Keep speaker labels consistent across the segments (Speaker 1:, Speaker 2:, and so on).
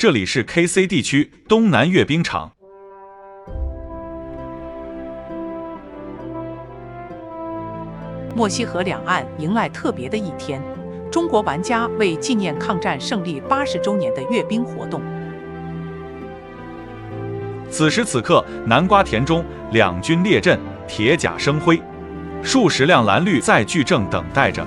Speaker 1: 这里是 KC 地区东南阅兵场。
Speaker 2: 墨西河两岸迎来特别的一天，中国玩家为纪念抗战胜利80周年的阅兵活动。
Speaker 1: 此时此刻，南瓜田中两军列阵，铁甲生辉，数十辆蓝绿在矩阵等待着。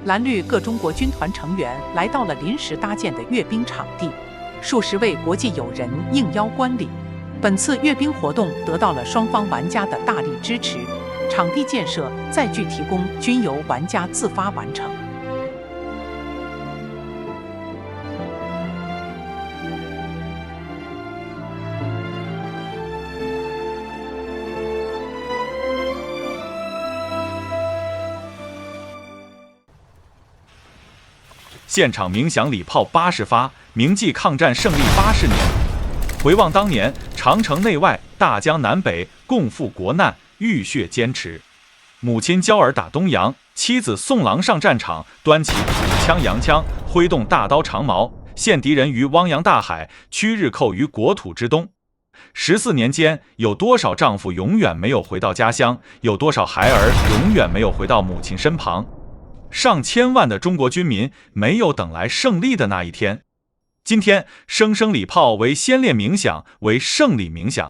Speaker 2: 蓝绿各中国军团成员来到了临时搭建的阅兵场地，数十位国际友人应邀观礼。本次阅兵活动得到了双方玩家的大力支持，场地建设、载具提供均由玩家自发完成。
Speaker 1: 现场鸣响礼炮80发，铭记抗战胜利80年。回望当年，长城内外、大江南北，共赴国难，浴血坚持。母亲娇儿打东洋，妻子送郎上战场，端起土枪洋枪，挥动大刀长矛，陷敌人于汪洋大海，驱日寇于国土之东。14年间，有多少丈夫永远没有回到家乡？有多少孩儿永远没有回到母亲身旁？上千万的中国军民没有等来胜利的那一天。今天，声声礼炮为先烈鸣响，为胜利鸣响。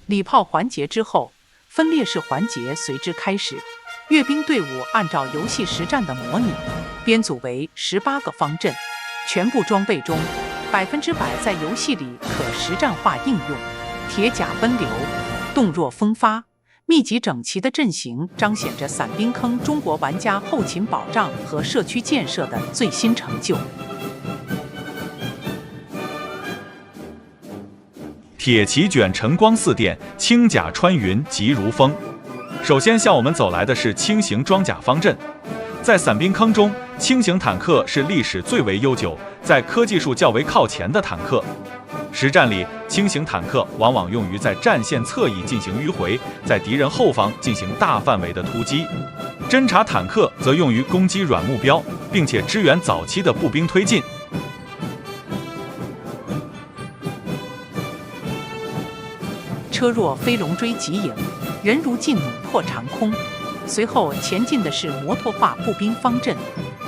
Speaker 2: 礼炮环节之后，分列式环节随之开始。阅兵队伍按照游戏实战的模拟，编组为18个方阵，全部装备中100%在游戏里可实战化应用。铁甲奔流，动若风发，密集整齐的阵型彰显着伞兵坑中国玩家后勤保障和社区建设的最新成就。
Speaker 1: 铁骑卷晨光似电，轻甲穿云急如风。首先向我们走来的是轻型装甲方阵。在伞兵坑中，轻型坦克是历史最为悠久，在科技术较为靠前的坦克。实战里，轻型坦克往往用于在战线侧翼进行迂回，在敌人后方进行大范围的突击。侦察坦克则用于攻击软目标，并且支援早期的步兵推进。
Speaker 2: 车若飞龙追疾影，人如劲弩破长空。随后前进的是摩托化步兵方阵，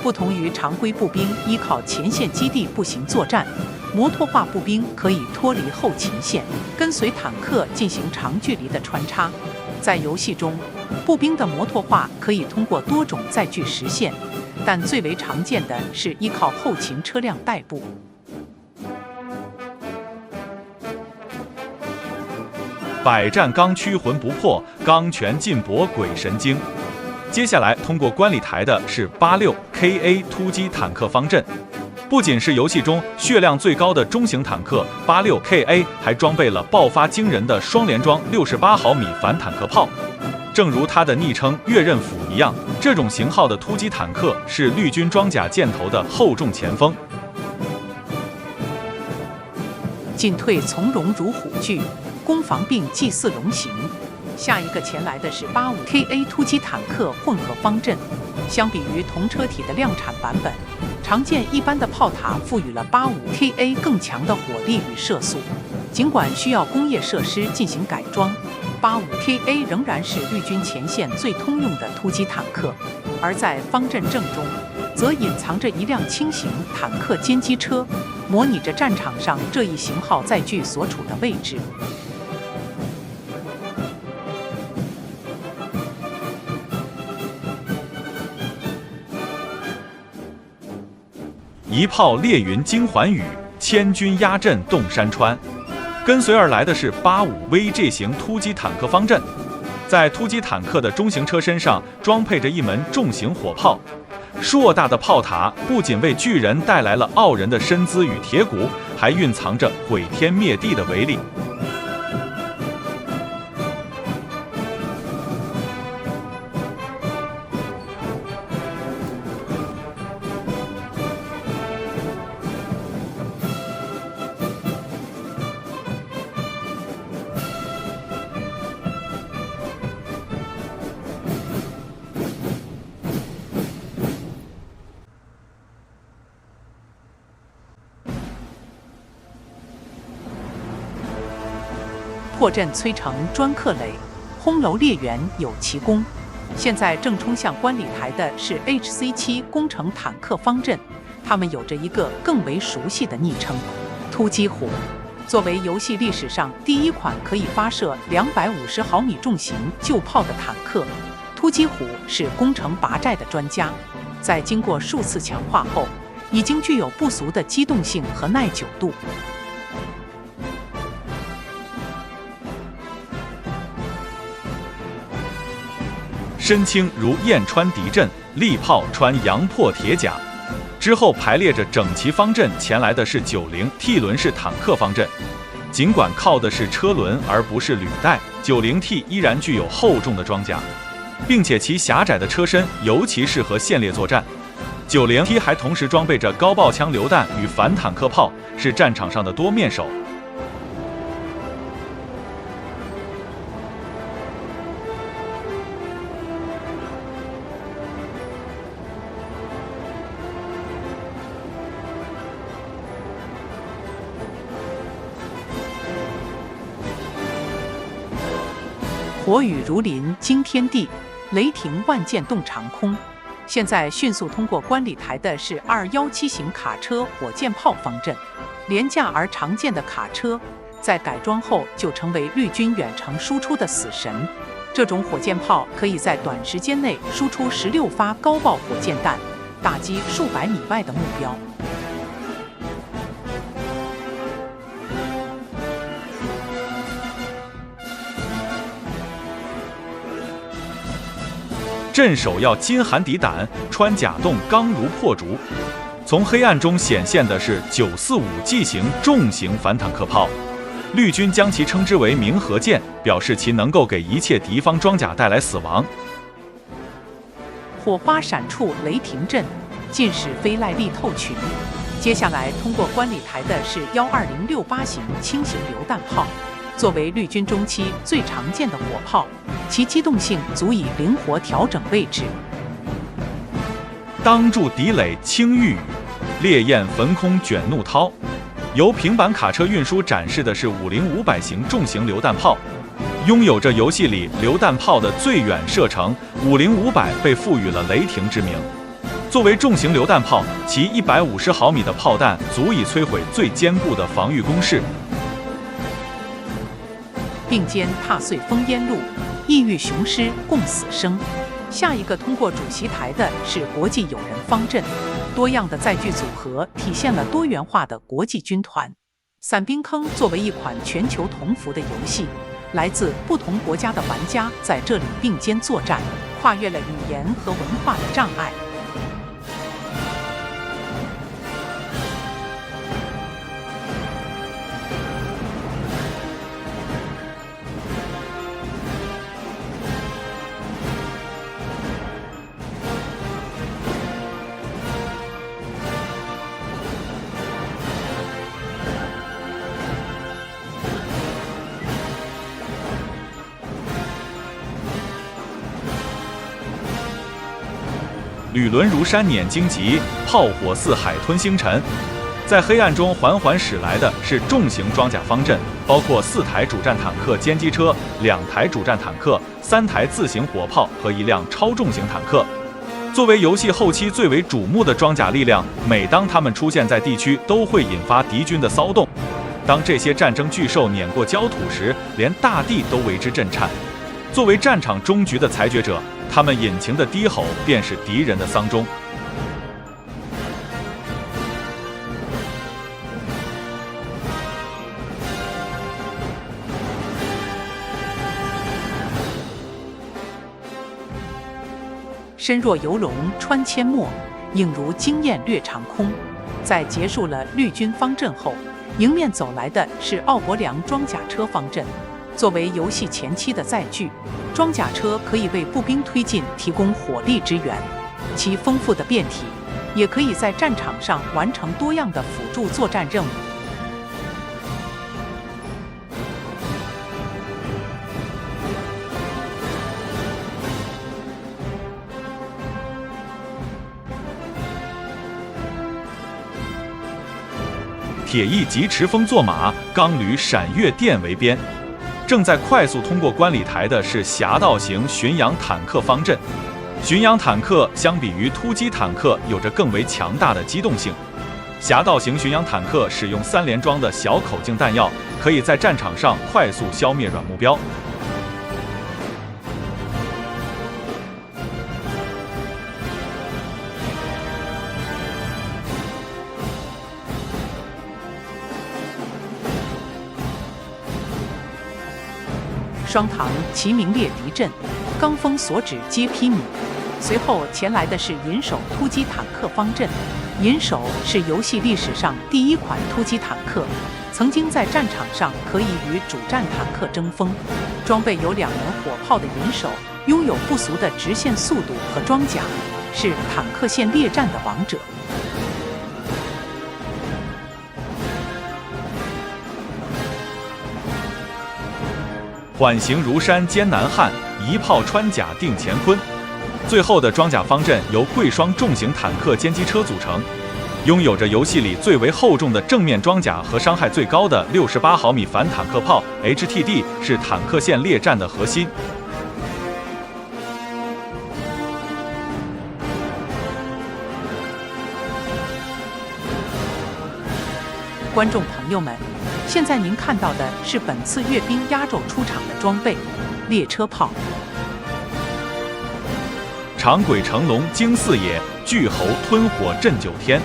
Speaker 2: 不同于常规步兵依靠前线基地步行作战，摩托化步兵可以脱离后勤线，跟随坦克进行长距离的穿插。在游戏中，步兵的摩托化可以通过多种载具实现，但最为常见的是依靠后勤车辆代步。
Speaker 1: 百战刚驱魂不破，钢拳劲搏鬼神经。接下来通过观礼台的是86KA 突击坦克方阵。不仅是游戏中血量最高的中型坦克86KA，还装备了爆发惊人的双联装68毫米反坦克炮。正如它的昵称月刃斧一样，这种型号的突击坦克是绿军装甲箭头的厚重前锋。进退从容如虎踞，攻防并济似龙行。
Speaker 2: 下一个前来的是85KA 突击坦克混合方阵。相比于同车体的量产版本，常见一般的炮塔赋予了85KA 更强的火力与射速。尽管需要工业设施进行改装，85KA 仍然是绿军前线最通用的突击坦克。而在方阵正中，则隐藏着一辆轻型坦克歼击车，模拟着战场上这一型号载具所处的位置。
Speaker 1: 一炮列云惊寰宇，千军压阵洞山川。跟随而来的是85VG 型突击坦克方阵，在突击坦克的中型车身上装配着一门重型火炮。硕大的炮塔不仅为巨人带来了傲人的身姿与铁骨，还蕴藏着毁天灭地的威力。
Speaker 2: 破阵摧城专克雷，轰楼烈焰有奇功。现在正冲向观礼台的是 HC7工程坦克方阵，他们有着一个更为熟悉的昵称——突击虎。作为游戏历史上第一款可以发射250毫米重型旧炮的坦克，突击虎是攻城拔寨的专家。在经过数次强化后，已经具有不俗的机动性和耐久度。
Speaker 1: 身轻如雁穿敌阵，利炮穿洋破铁甲。之后排列着整齐方阵前来的是90T 轮式坦克方阵。尽管靠的是车轮而不是履带，90T 依然具有厚重的装甲，并且其狭窄的车身尤其适合线列作战。90T 还同时装备着高爆枪榴弹与反坦克炮，是战场上的多面手。
Speaker 2: 火雨如临惊天地，雷霆万箭动长空。现在迅速通过观礼台的是217型卡车火箭炮方阵。廉价而常见的卡车，在改装后就成为绿军远程输出的死神。这种火箭炮可以在短时间内输出16发高爆火箭弹，打击数百米外的目标。
Speaker 1: 镇守要金寒抵胆，穿甲洞刚如破竹。从黑暗中显现的是945G 型重型反坦克炮，绿军将其称之为冥河剑，表示其能够给一切敌方装甲带来死亡。
Speaker 2: 火花闪处雷霆阵，尽是飞赖力透群。接下来通过观礼台的是12068型轻型榴弹炮。作为绿军中期最常见的火炮，其机动性足以灵活调整位置。
Speaker 1: 当筑敌垒青玉宇，烈焰焚空卷怒涛。由平板卡车运输展示的是50500型重型榴弹炮，拥有着游戏里榴弹炮的最远射程，50500被赋予了雷霆之名。作为重型榴弹炮，其150毫米的炮弹足以摧毁最坚固的防御工事。
Speaker 2: 并肩踏碎烽烟路，异域雄狮共死生。下一个通过主席台的是国际友人方阵，多样的载具组合体现了多元化的国际军团。伞兵坑作为一款全球同服的游戏，来自不同国家的玩家在这里并肩作战，跨越了语言和文化的障碍。
Speaker 1: 履轮如山碾荆棘，炮火似海吞星辰。在黑暗中缓缓驶来的是重型装甲方阵，包括4台主战坦克歼击车、2台主战坦克、3台自行火炮和1辆超重型坦克。作为游戏后期最为瞩目的装甲力量，每当他们出现在地区，都会引发敌军的骚动。当这些战争巨兽碾过焦土时，连大地都为之震颤。作为战场终局的裁决者，他们引擎的低吼便是敌人的丧钟。
Speaker 2: 身若游龙穿阡陌，影如惊雁掠长空。在结束了绿军方阵后，迎面走来的是奥伯良装甲车方阵。作为游戏前期的载具，装甲车可以为步兵推进提供火力支援，其丰富的变体也可以在战场上完成多样的辅助作战任务。
Speaker 1: 铁翼疾驰风作马，钢履闪月电为鞭。正在快速通过观礼台的是侠盗型巡洋坦克方阵。巡洋坦克相比于突击坦克有着更为强大的机动性。侠盗型巡洋坦克使用3连装的小口径弹药，可以在战场上快速消灭软目标。
Speaker 2: 双膛齐鸣猎敌阵，钢锋所指皆披靡。随后前来的是银手突击坦克方阵。银手是游戏历史上第1款突击坦克，曾经在战场上可以与主战坦克争锋。装备有2门火炮的银手，拥有不俗的直线速度和装甲，是坦克线猎战的王者。
Speaker 1: 缓行如山艰难汉，一炮穿甲定乾坤。最后的装甲方阵由贵双重型坦克歼击车组成，拥有着游戏里最为厚重的正面装甲和伤害最高的68毫米反坦克炮 HTD 是坦克线猎战的核心。
Speaker 2: 观众朋友们，现在您看到的是本次阅兵压轴出场的装备——列车炮。
Speaker 1: 长轨乘龙惊四野，巨猴吞火震9天。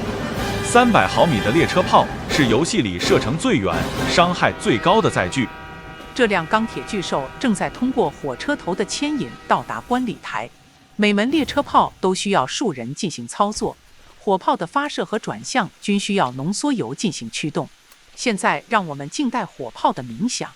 Speaker 1: 300毫米的列车炮是游戏里射程最远、伤害最高的载具。
Speaker 2: 这辆钢铁巨兽正在通过火车头的牵引到达观礼台。每门列车炮都需要数人进行操作，火炮的发射和转向均需要浓缩铀进行驱动。现在让我们静待火炮的鸣响。